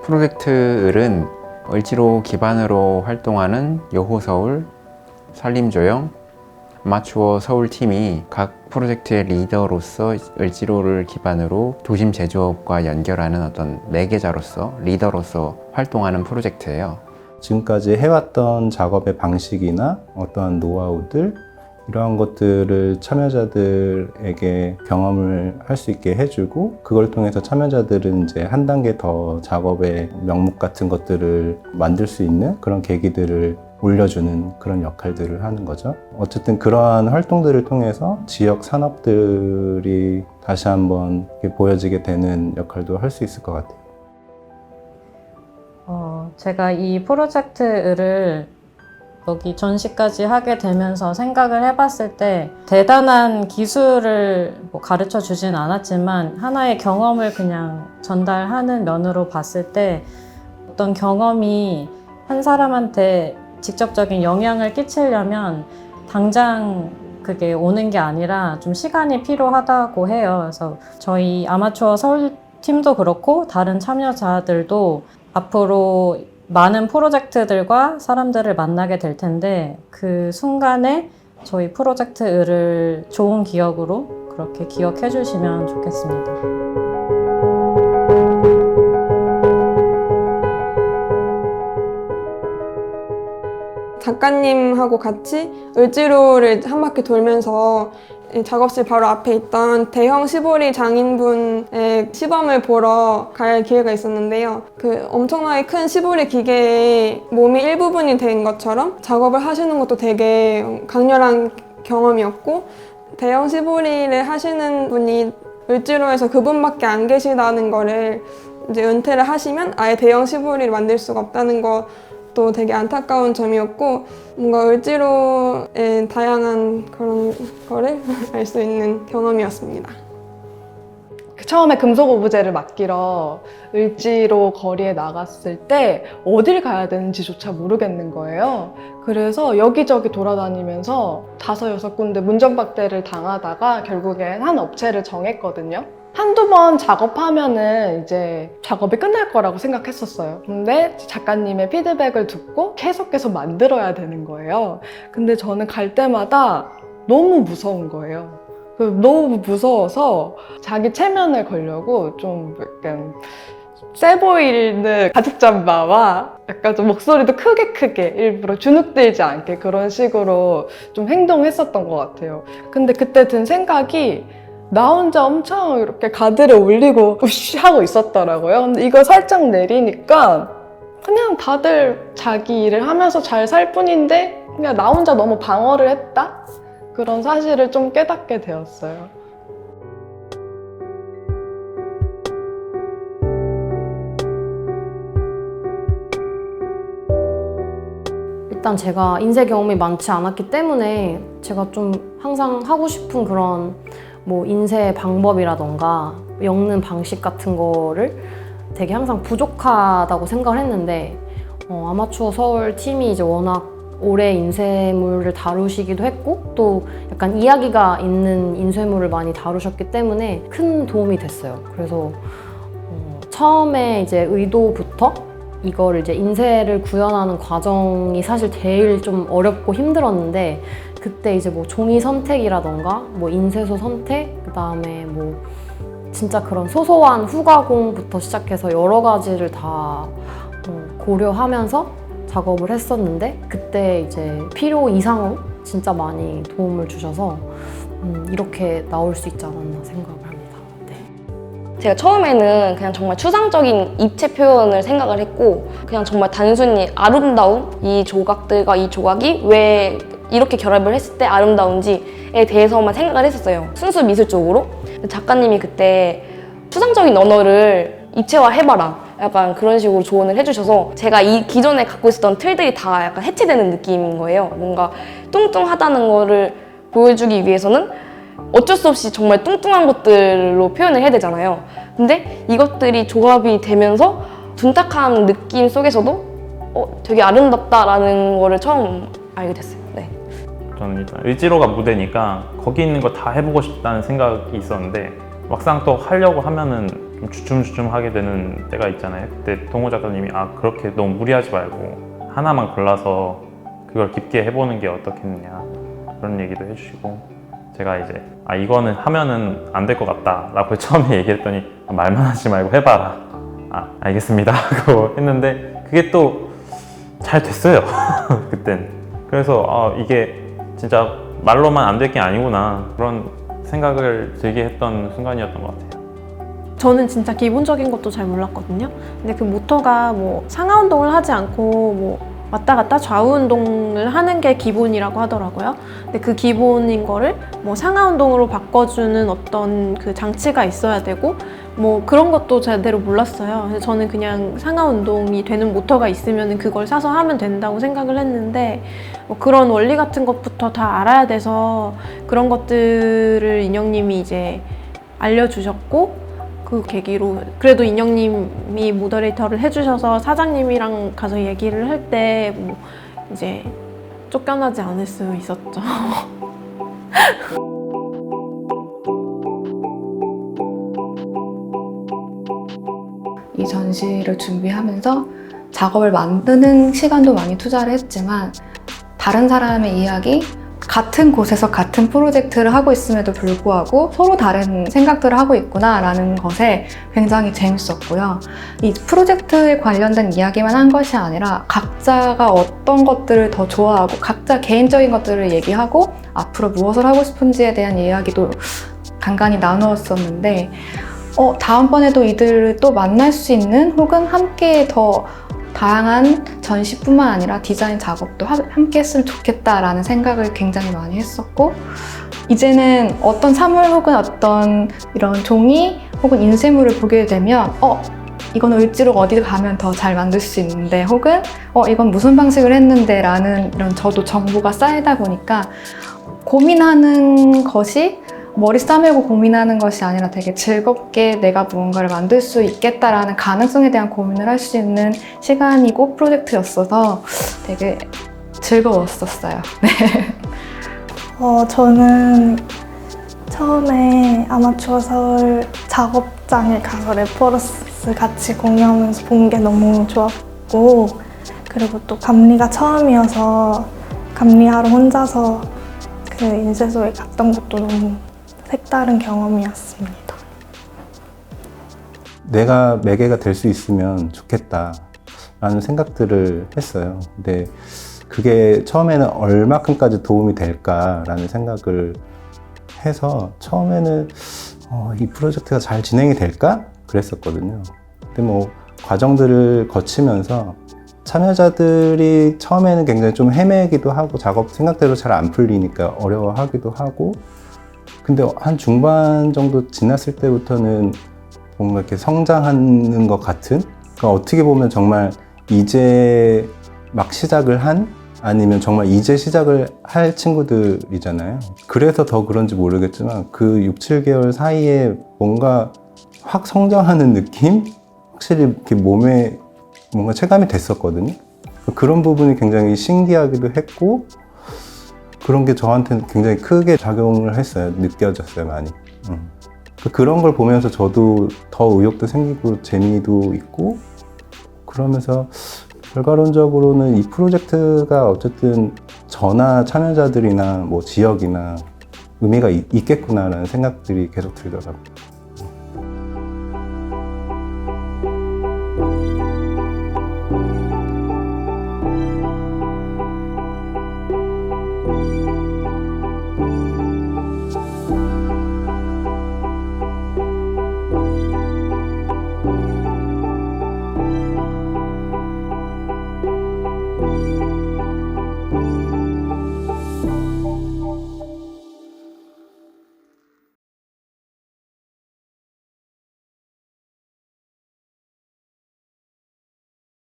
프로젝트 을은 을지로 기반으로 활동하는 요호서울, 산림조형, 아마추어 서울팀이 각 프로젝트의 리더로서 을지로를 기반으로 도심 제조업과 연결하는 어떤 매개자로서, 리더로서 활동하는 프로젝트예요. 지금까지 해왔던 작업의 방식이나 어떠한 노하우들, 이러한 것들을 참여자들에게 경험을 할 수 있게 해주고, 그걸 통해서 참여자들은 이제 한 단계 더 작업의 명목 같은 것들을 만들 수 있는 그런 계기들을 올려주는 그런 역할들을 하는 거죠. 어쨌든 그러한 활동들을 통해서 지역 산업들이 다시 한번 보여지게 되는 역할도 할 수 있을 것 같아요. 제가 이 프로젝트를 여기 전시까지 하게 되면서 생각을 해봤을 때 대단한 기술을 가르쳐 주진 않았지만 하나의 경험을 그냥 전달하는 면으로 봤을 때 어떤 경험이 한 사람한테 직접적인 영향을 끼치려면 당장 그게 오는 게 아니라 좀 시간이 필요하다고 해요. 그래서 저희 아마추어 서울 팀도 그렇고 다른 참여자들도 앞으로 많은 프로젝트들과 사람들을 만나게 될 텐데 그 순간에 저희 프로젝트 을을 좋은 기억으로 그렇게 기억해 주시면 좋겠습니다. 작가님하고 같이 을지로를 한 바퀴 돌면서 작업실 바로 앞에 있던 대형 시보리 장인분의 시범을 보러 갈 기회가 있었는데요. 그 엄청나게 큰 시보리 기계의 몸이 일부분이 된 것처럼 작업을 하시는 것도 되게 강렬한 경험이었고, 대형 시보리를 하시는 분이 을지로에서 그분밖에 안 계시다는 거를 이제 은퇴를 하시면 아예 대형 시보리를 만들 수가 없다는 것도 되게 안타까운 점이었고, 뭔가 을지로의 다양한 그런 거를 알 수 있는 경험이었습니다. 처음에 금속 오브제를 맡기러 을지로 거리에 나갔을 때 어딜 가야 되는지조차 모르겠는 거예요. 그래서 여기저기 돌아다니면서 5-6군데 문전박대를 당하다가 결국엔 한 업체를 정했거든요. 한두 번 작업하면은 이제 작업이 끝날 거라고 생각했었어요. 근데 작가님의 피드백을 듣고 계속 만들어야 되는 거예요. 근데 저는 갈 때마다 너무 무서운 거예요. 너무 무서워서 자기 체면을 걸려고 좀 약간 세 보이는 가죽 잠바와 약간 좀 목소리도 크게 일부러 주눅들지 않게 그런 식으로 좀 행동했었던 것 같아요. 근데 그때 든 생각이 나 혼자 엄청 이렇게 가드를 올리고 우쉬 하고 있었더라고요. 근데 이거 살짝 내리니까 그냥 다들 자기 일을 하면서 잘 살 뿐인데 그냥 나 혼자 너무 방어를 했다? 그런 사실을 좀 깨닫게 되었어요. 일단 제가 인쇄 경험이 많지 않았기 때문에 제가 좀 항상 하고 싶은 그런 뭐 인쇄 방법이라던가 엮는 방식 같은 거를 되게 항상 부족하다고 생각을 했는데 아마추어 서울 팀이 이제 워낙 오래 인쇄물을 다루시기도 했고 또 약간 이야기가 있는 인쇄물을 많이 다루셨기 때문에 큰 도움이 됐어요. 그래서 처음에 이제 의도부터 이거를 이제 인쇄를 구현하는 과정이 사실 제일 좀 어렵고 힘들었는데 그때 이제 뭐 종이 선택이라던가 뭐 인쇄소 선택 그다음에 뭐 진짜 그런 소소한 후가공부터 시작해서 여러 가지를 다 고려하면서 작업을 했었는데 그때 이제 필요 이상으로 진짜 많이 도움을 주셔서 이렇게 나올 수 있지 않았나 생각을 합니다. 네. 제가 처음에는 그냥 정말 추상적인 입체 표현을 생각을 했고 그냥 정말 단순히 아름다움, 이 조각들과 이 조각이 왜 이렇게 결합을 했을 때 아름다운지에 대해서만 생각을 했었어요. 순수 미술 쪽으로. 작가님이 그때 추상적인 언어를 입체화해봐라 약간 그런 식으로 조언을 해주셔서 제가 이 기존에 갖고 있었던 틀들이 다 약간 해체되는 느낌인 거예요. 뭔가 뚱뚱하다는 거를 보여주기 위해서는 어쩔 수 없이 정말 뚱뚱한 것들로 표현을 해야 되잖아요. 근데 이것들이 조합이 되면서 둔탁한 느낌 속에서도 되게 아름답다라는 거를 처음 알게 됐어요. 네. 저는 일단 을지로가 무대니까 거기 있는 거 다 해보고 싶다는 생각이 있었는데 막상 또 하려고 하면은 좀 주춤주춤하게 되는 때가 있잖아요. 그때 동호 작가님이 그렇게 너무 무리하지 말고 하나만 골라서 그걸 깊게 해보는 게 어떻겠느냐 그런 얘기도 해주시고, 제가 이제 이거는 하면은 안 될 것 같다 라고 처음에 얘기했더니 말만 하지 말고 해봐라, 알겠습니다 하고 했는데 그게 또 잘 됐어요 그땐. 그래서 이게 진짜 말로만 안 될 게 아니구나 그런 생각을 들게 했던 순간이었던 것 같아요. 저는 진짜 기본적인 것도 잘 몰랐거든요. 근데 그 모터가 뭐 상하 운동을 하지 않고 뭐 왔다 갔다 좌우 운동을 하는 게 기본이라고 하더라고요. 근데 그 기본인 거를 뭐 상하 운동으로 바꿔주는 어떤 그 장치가 있어야 되고 뭐 그런 것도 제대로 몰랐어요. 그래서 저는 그냥 상하 운동이 되는 모터가 있으면 그걸 사서 하면 된다고 생각을 했는데, 뭐 그런 원리 같은 것부터 다 알아야 돼서 그런 것들을 인형님이 이제 알려주셨고, 그 계기로 그래도 인형님이 모더레이터를 해주셔서 사장님이랑 가서 얘기를 할 때 뭐 이제 쫓겨나지 않을 수 있었죠. 이 전시를 준비하면서 작업을 만드는 시간도 많이 투자를 했지만 다른 사람의 이야기, 같은 곳에서 같은 프로젝트를 하고 있음에도 불구하고 서로 다른 생각들을 하고 있구나라는 것에 굉장히 재밌었고요. 이 프로젝트에 관련된 이야기만 한 것이 아니라 각자가 어떤 것들을 더 좋아하고 각자 개인적인 것들을 얘기하고 앞으로 무엇을 하고 싶은지에 대한 이야기도 간간히 나누었었는데, 다음번에도 이들을 또 만날 수 있는 혹은 함께 더 다양한 전시뿐만 아니라 디자인 작업도 함께 했으면 좋겠다라는 생각을 굉장히 많이 했었고, 이제는 어떤 사물 혹은 어떤 이런 종이 혹은 인쇄물을 보게 되면 이건 을지로 어디 가면 더 잘 만들 수 있는데, 혹은 이건 무슨 방식을 했는데 라는 이런 저도 정보가 쌓이다 보니까 고민하는 것이 머리 싸매고 고민하는 것이 아니라 되게 즐겁게 내가 무언가를 만들 수 있겠다라는 가능성에 대한 고민을 할 수 있는 시간이고 프로젝트였어서 되게 즐거웠었어요. 네. 저는 처음에 아마추어 서울 작업장에 가서 레퍼런스 같이 공유하면서 본 게 너무 좋았고, 그리고 또 감리가 처음이어서 감리하러 혼자서 그 인쇄소에 갔던 것도 너무 색다른 경험이었습니다. 내가 매개가 될 수 있으면 좋겠다라는 생각들을 했어요. 근데 그게 처음에는 얼마큼까지 도움이 될까라는 생각을 해서 처음에는 이 프로젝트가 잘 진행이 될까? 그랬었거든요. 근데 뭐 과정들을 거치면서 참여자들이 처음에는 굉장히 좀 헤매기도 하고 작업 생각대로 잘 안 풀리니까 어려워하기도 하고, 근데 한 중반 정도 지났을 때부터는 뭔가 이렇게 성장하는 것 같은, 그러니까 어떻게 보면 정말 이제 막 시작을 한, 아니면 정말 이제 시작을 할 친구들이잖아요. 그래서 더 그런지 모르겠지만 그 6, 7개월 사이에 뭔가 확 성장하는 느낌? 확실히 이렇게 몸에 뭔가 체감이 됐었거든요. 그런 부분이 굉장히 신기하기도 했고, 그런 게 저한테는 굉장히 크게 작용을 했어요. 느껴졌어요, 많이. 그런 걸 보면서 저도 더 의욕도 생기고 재미도 있고, 그러면서 결과론적으로는 이 프로젝트가 어쨌든 저나 참여자들이나 뭐 지역이나 의미가 있겠구나라는 생각들이 계속 들더라고요.